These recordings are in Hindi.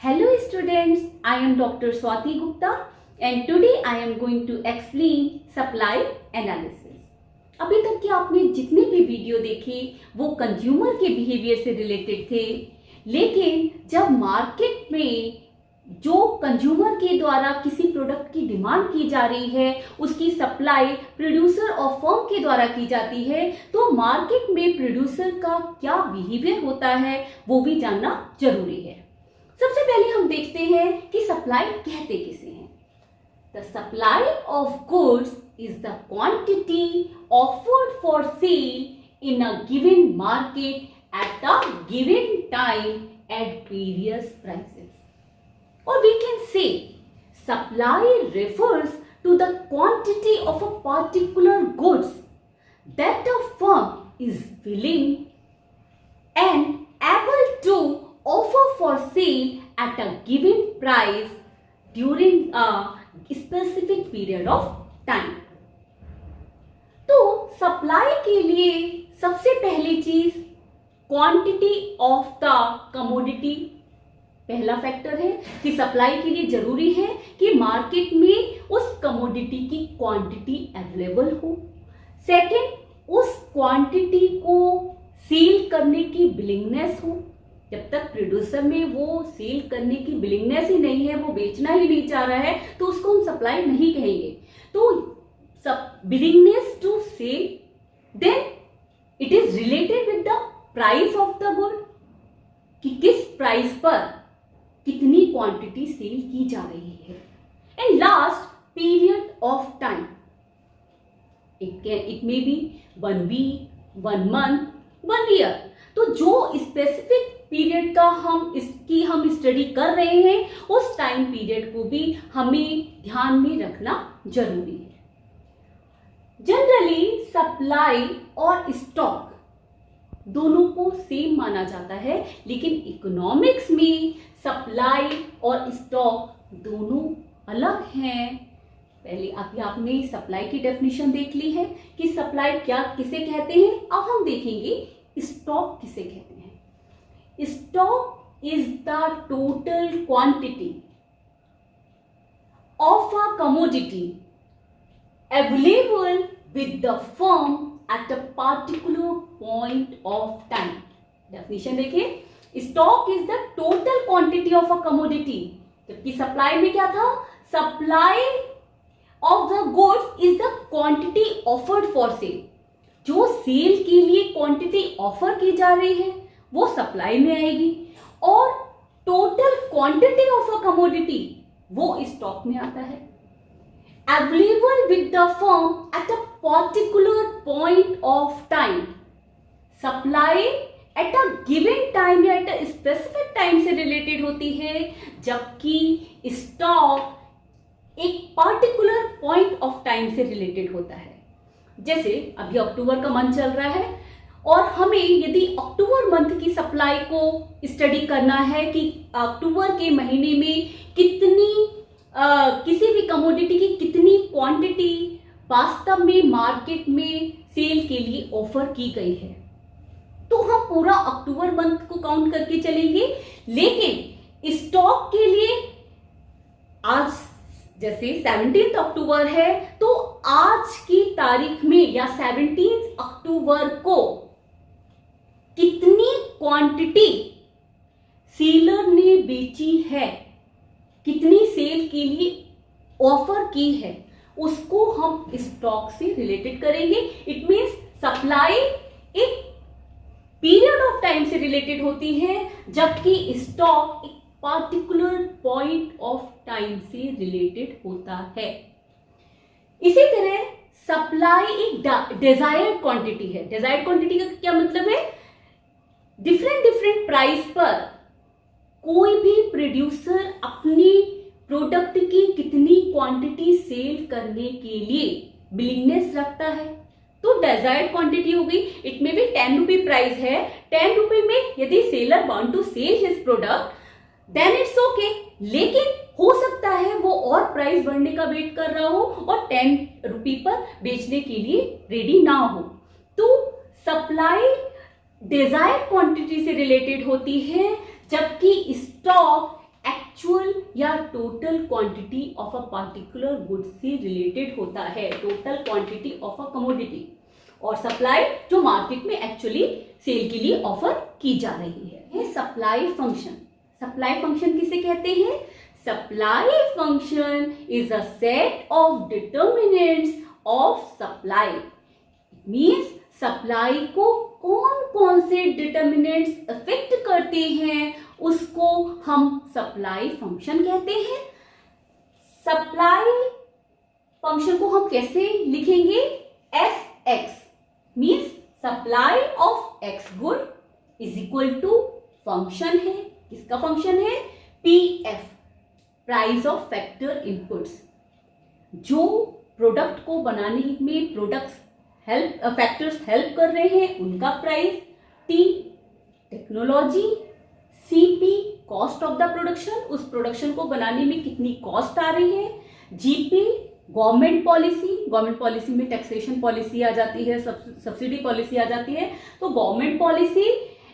Hello students, I am Dr. Swati Gupta and today I am going to explain supply analysis. अभी तक के आपने जितने भी वीडियो देखे वो कंज्यूमर के बिहेवियर से रिलेटेड थे, लेकिन जब मार्केट में जो कंज्यूमर के द्वारा किसी प्रोडक्ट की डिमांड की जा रही है, उसकी सप्लाई प्रोड्यूसर और फर्म के द्वारा की जाती है, तो मार्केट में प्रोड्यूसर का क्या बिहेवियर होता है वो भी जानना जरूरी है। सबसे पहले हम देखते हैं कि सप्लाई कहते किसे हैं। The supply of goods is the quantity offered for cell in a given market at a given time at various prices. Or we can say supply refers to the quantity of a particular goods that a firm is willing and able to offer for sale at a given price during a specific period of time. तो सप्लाई के लिए सबसे पहली चीज क्वांटिटी ऑफ द कमोडिटी पहला फैक्टर है कि सप्लाई के लिए जरूरी है कि मार्केट में उस कमोडिटी की क्वांटिटी अवेलेबल हो। सेकंड, उस क्वांटिटी को सेल करने की विलिंगनेस हो। जब तक प्रोड्यूसर में वो सेल करने की विलिंगनेस ही नहीं है, वो बेचना ही नहीं चाह रहा है, तो उसको हम सप्लाई नहीं कहेंगे। तो willingness to sell, then it is related with the price of the good, कि किस प्राइस पर कितनी क्वांटिटी सेल की जा रही है। And last, period of time, it may be 1 week, 1 month, 1 year. तो जो स्पेसिफिक पीरियड का हम स्टडी कर रहे हैं, उस टाइम पीरियड को भी हमें ध्यान में रखना जरूरी है। जनरली सप्लाई और स्टॉक दोनों को सेम माना जाता है, लेकिन इकोनॉमिक्स में सप्लाई और स्टॉक दोनों अलग हैं। पहले अभी आपने सप्लाई की डेफिनेशन देख ली है कि सप्लाई क्या किसे कहते हैं। अब हम देखेंगे स्टॉक किसे कहते हैं। Stock is the total quantity of a commodity available with the firm at a particular point of time. Definition देखिए, stock is the total quantity of a commodity, जबकि सप्लाई में क्या था, supply of the goods is the quantity offered for sale. जो सेल के लिए क्वांटिटी ऑफर की जा रही है वो सप्लाई में आएगी, और total quantity of a commodity वो स्टॉक में आता है। Available with the firm at a particular point of time, supply at a given time या एट अ स्पेसिफिक टाइम से रिलेटेड होती है, जबकि स्टॉक एक पर्टिकुलर पॉइंट ऑफ टाइम से रिलेटेड होता है। जैसे अभी अक्टूबर का मंथ चल रहा है और हमें यदि अक्टूबर मंथ की सप्लाई को स्टडी करना है कि अक्टूबर के महीने में कितनी किसी भी कमोडिटी की कितनी क्वांटिटी वास्तव में मार्केट में सेल के लिए ऑफर की गई है, तो हम पूरा अक्टूबर मंथ को काउंट करके चलेंगे। लेकिन स्टॉक के लिए आज जैसे 17 अक्टूबर है, तो आज की तारीख में या 17 अक्टूबर को कितनी क्वांटिटी सेलर ने बेची है, कितनी सेल के लिए ऑफर की है, उसको हम स्टॉक से रिलेटेड करेंगे। इट मींस सप्लाई एक पीरियड ऑफ टाइम से रिलेटेड होती है, जबकि स्टॉक एक पार्टिकुलर पॉइंट ऑफ टाइम से रिलेटेड होता है। इसी तरह सप्लाई एक डिजायर्ड क्वांटिटी है। डिजायर्ड क्वांटिटी का क्या मतलब है, डिफरेंट प्राइस पर कोई भी प्रोड्यूसर अपनी प्रोडक्ट की कितनी क्वांटिटी सेल करने के लिए विलिंगनेस रखता है, तो डिजायर्ड क्वांटिटी हो गई। इट में भी 10 रुपी प्राइस है, 10 रुपी में यदि seller want to sell his product then it's okay, लेकिन हो सकता है वो और प्राइस बढ़ने का वेट कर रहा हो और 10 रुपी पर बेचने के लिए रेडी ना हो। तो सप्लाई डिजायर्ड क्वांटिटी से रिलेटेड होती है, जबकि स्टॉक एक्चुअल या total quantity of a particular good से रिलेटेड होता है, total quantity of a commodity. और सप्लाई जो मार्केट में एक्चुअली सेल के लिए ऑफर की जा रही है। ये सप्लाई फंक्शन। सप्लाई फंक्शन किसे कहते हैं? Supply function is a set of determinants of supply. Means supply को कौन कौन से डिटर्मिनेंट्स अफेक्ट करते हैं उसको हम सप्लाई फंक्शन कहते हैं। सप्लाई फंक्शन को हम कैसे लिखेंगे? S X means supply of X good is equal to function है, किसका फंक्शन है? P F, price of factor inputs. जो प्रोडक्ट को बनाने में प्रोडक्ट्स फैक्टर्स हेल्प कर रहे हैं उनका price, T technology, CP cost of the production, उस प्रोडक्शन को बनाने में कितनी कॉस्ट आ रही है, जीपी गवर्नमेंट पॉलिसी में टैक्सेशन पॉलिसी आ जाती है, सब्सिडी पॉलिसी आ जाती है, तो government policy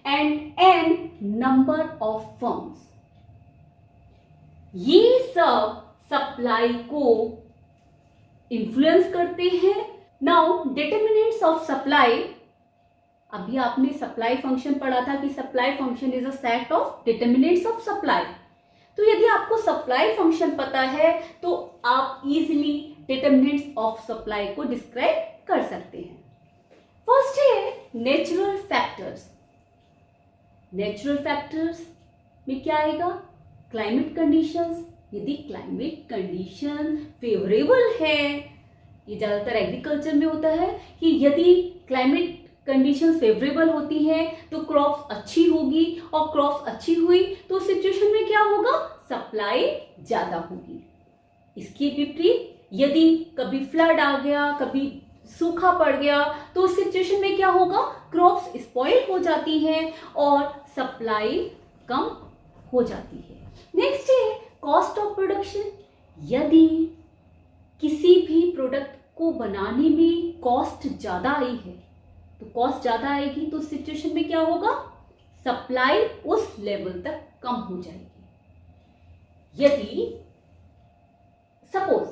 and N number of firms. ये सब सप्लाई को इन्फ्लुएंस करते हैं। नाउ डिटर्मिनेंट्स ऑफ सप्लाई, अभी आपने सप्लाई फंक्शन पढ़ा था कि supply function is a set of determinants of supply. तो यदि आपको सप्लाई फंक्शन पता है तो आप इजीली डिटर्मिनेंट्स ऑफ सप्लाई को डिस्क्राइब कर सकते हैं। फर्स्ट है नेचुरल फैक्टर्स। नेचुरल फैक्टर्स में क्या आएगा? Climate conditions. यदि क्लाइमेट कंडीशन फेवरेबल है, ये ज्यादातर एग्रीकल्चर में होता है कि यदि क्लाइमेट कंडीशंस फेवरेबल होती हैं तो क्रॉप्स अच्छी होगी, और क्रॉप्स अच्छी हुई तो सिचुएशन में क्या होगा? सप्लाई ज्यादा होगी। इसके विपरीत यदि कभी फ्लड आ गया, कभी सूखा पड़ गया, तो उस सिचुएशन में क्या होगा? क्रॉप्स स्पॉइल हो जाती हैं और सप्लाई कम हो जाती है। नेक्स्ट है कॉस्ट ऑफ प्रोडक्शन। यदि किसी भी प्रोडक्ट को बनाने में कॉस्ट ज्यादा आई है, तो कॉस्ट ज्यादा आएगी तो सिचुएशन में क्या होगा? सप्लाई उस लेवल तक कम हो जाएगी। यदि सपोज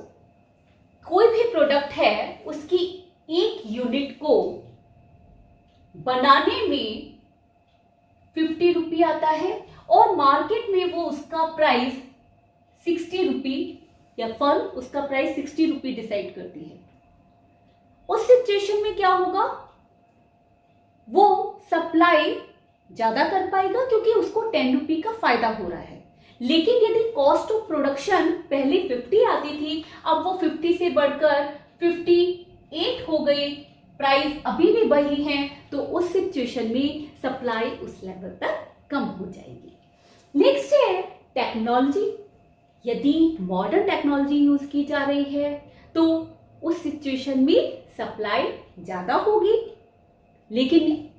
कोई भी प्रोडक्ट है, उसकी एक यूनिट को बनाने में 50 रुपये आता है और मार्केट में वो उसका प्राइस 60 रुपये, या फर्म उसका प्राइस 60 रुपये डिसाइड करती है। उस सिचुएशन में क्या होगा? वो सप्लाई ज्यादा कर पाएगा क्योंकि उसको 10 रुपये का फायदा हो रहा है। लेकिन यदि कॉस्ट ऑफ प्रोडक्शन पहले 50 आती थी, अब वो 50 से बढ़कर 58 हो गई, प्राइस अभी भी वही है, तो उस सिचुएशन में सप्लाई उस लेवल तक कम हो जाएगी। नेक्स्ट है टेक्नोलॉजी। यदि मॉडर्न टेक्नोलॉजी यूज की जा रही है तो उस सिचुएशन में सप्लाई ज्यादा होगी। लेकिन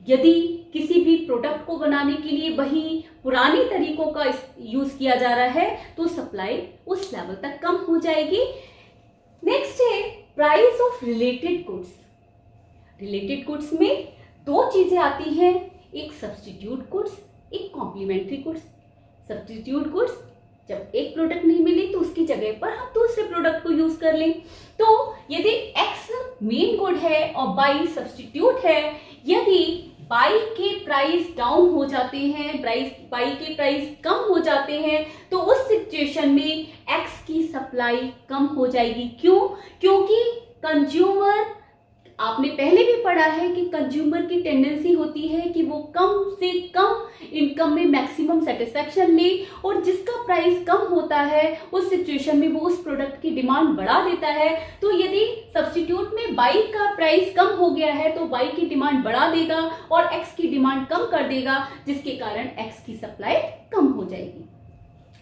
यदि किसी भी प्रोडक्ट को बनाने के लिए वही पुराने तरीकों का यूज किया जा रहा है तो सप्लाई उस लेवल तक कम हो जाएगी। नेक्स्ट है price of related goods. Related goods में दो चीजें आती हैं, एक सब्स्टिट्यूट गुड्स, एक कॉम्प्लीमेंट्री गुड्स। सब्स्टिट्यूट गुड्स जब एक प्रोडक्ट नहीं मिले तो उसकी जगह पर हम दूसरे प्रोडक्ट को यूज कर लें। तो यदि एक्स मेन गुड है और बाई सब्स्टिट्यूट है, यदि बाई के प्राइस डाउन हो जाते हैं, बाई के प्राइस कम हो जाते हैं, तो उस सिचुएशन में एक्स की सप्लाई कम हो जाएगी। क्यों? क्योंकि कंज्यूमर, आपने पहले भी पढ़ा है कि कंज्यूमर की टेंडेंसी होती है कि वो कम से कम इनकम में मैक्सिमम सेटिस्फैक्शन ले, और जिसका प्राइस कम होता है उस सिचुएशन में वो उस प्रोडक्ट की डिमांड बढ़ा देता है। तो यदि सब्स्टिट्यूट में बाई का प्राइस कम हो गया है तो बाई की डिमांड बढ़ा देगा और एक्स की डिमांड कम कर देगा, जिसके कारण एक्स की सप्लाई कम हो जाएगी।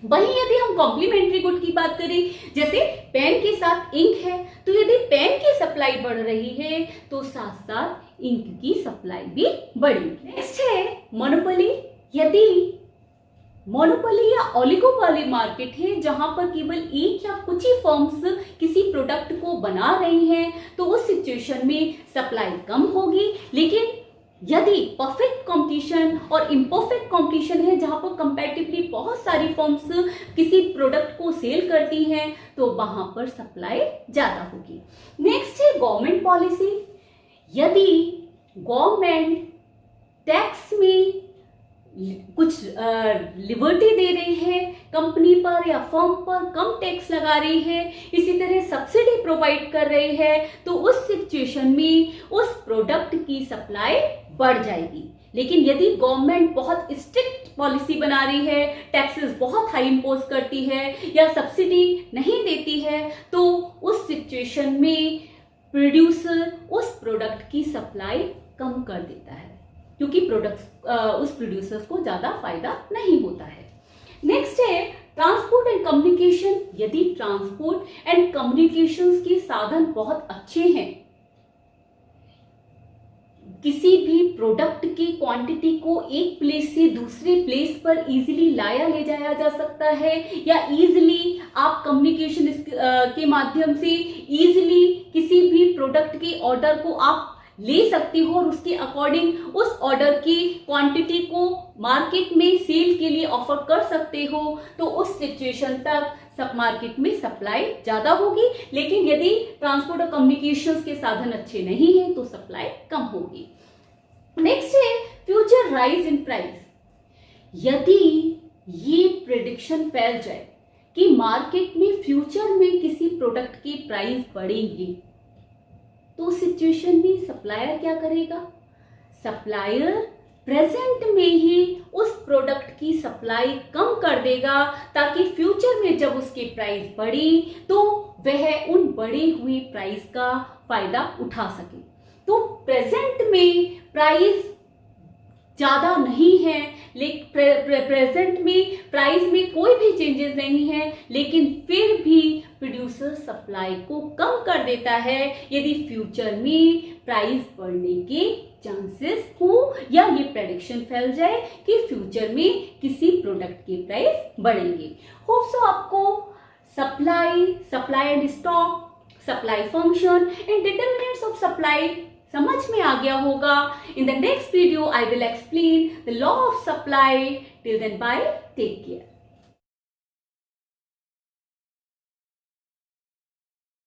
वहीं यदि हम कॉम्प्लीमेंट्री गुड की बात करें, जैसे पेन के साथ इंक है, तो यदि पेन की सप्लाई बढ़ रही है तो साथ साथ इंक की सप्लाई भी बढ़ेगी। नेक्स्ट है मोनोपोली। यदि मोनोपोली या ओलिगोपोली मार्केट है जहां पर केवल एक या कुछ ही फर्म्स किसी प्रोडक्ट को बना रही हैं, तो उस सिचुएशन में सप्लाई कम होगी। लेकिन यदि परफेक्ट कंपटीशन और इम्परफेक्ट कंपटीशन है जहां पर कंपैरेटिवली बहुत सारी फर्म्स किसी प्रोडक्ट को सेल करती हैं तो वहां पर सप्लाई ज्यादा होगी। नेक्स्ट है गवर्नमेंट पॉलिसी। यदि गवर्नमेंट टैक्स में कुछ लिबर्टी दे रही है, कंपनी पर या फर्म पर कम टैक्स लगा रही है, इसी तरह सब्सिडी प्रोवाइड कर रही है, तो उस सिचुएशन में उस प्रोडक्ट की सप्लाई बढ़ जाएगी। लेकिन यदि गवर्नमेंट बहुत स्ट्रिक्ट पॉलिसी बना रही है, टैक्सेस बहुत हाई इम्पोज करती है या सब्सिडी नहीं देती है, तो उस सिचुएशन में प्रोड्यूसर उस प्रोडक्ट की सप्लाई कम कर देता है, क्योंकि उस प्रोड्यूसर्स को ज्यादा फायदा नहीं होता है। नेक्स्ट है ट्रांसपोर्ट एंड कम्युनिकेशन। यदि ट्रांसपोर्ट एंड कम्युनिकेशंस के साधन बहुत अच्छे हैं, किसी भी प्रोडक्ट की क्वांटिटी को एक प्लेस से दूसरे प्लेस पर इजीली लाया ले जाया जा सकता है, या इजीली आप कम्युनिकेशन के माध्यम से इजीली किसी भी प्रोडक्ट के ऑर्डर को आप ले सकते हो और उसके अकॉर्डिंग उस ऑर्डर की क्वांटिटी को मार्केट में सेल के लिए ऑफर कर सकते हो, तो उस सिचुएशन तक सब मार्केट में सप्लाई ज्यादा होगी। लेकिन यदि ट्रांसपोर्ट और कम्युनिकेशंस के साधन अच्छे नहीं हैं तो सप्लाई कम होगी। नेक्स्ट है फ्यूचर राइज इन प्राइस। यदि ये प्रेडिक्शन फैल जाए कि मार्केट में फ्यूचर में किसी प्रोडक्ट की प्राइस बढ़ेगी, तो उस सिचुएशन में सप्लायर क्या करेगा? सप्लायर प्रेजेंट में ही उस प्रोडक्ट की सप्लाई कम कर देगा, ताकि फ्यूचर में जब उसकी प्राइस बढ़ी तो वह उन बढ़ी हुई प्राइस का फायदा उठा सके। तो प्रेजेंट में प्राइस ज्यादा नहीं है, लेकिन प्रेजेंट में प्राइस में कोई भी चेंजेस नहीं है, लेकिन फिर भी प्रोड्यूसर सप्लाई को कम कर देता है यदि फ्यूचर में प्राइस बढ़ने के चांसेस हो या ये प्रेडिक्शन फैल जाए कि फ्यूचर में किसी प्रोडक्ट की प्राइस बढ़ेंगे। होप सो आपको supply and stock, supply function and determinants of supply समझ में आ गया होगा। In the next video, I will explain the law of supply. Till then, bye. Take care.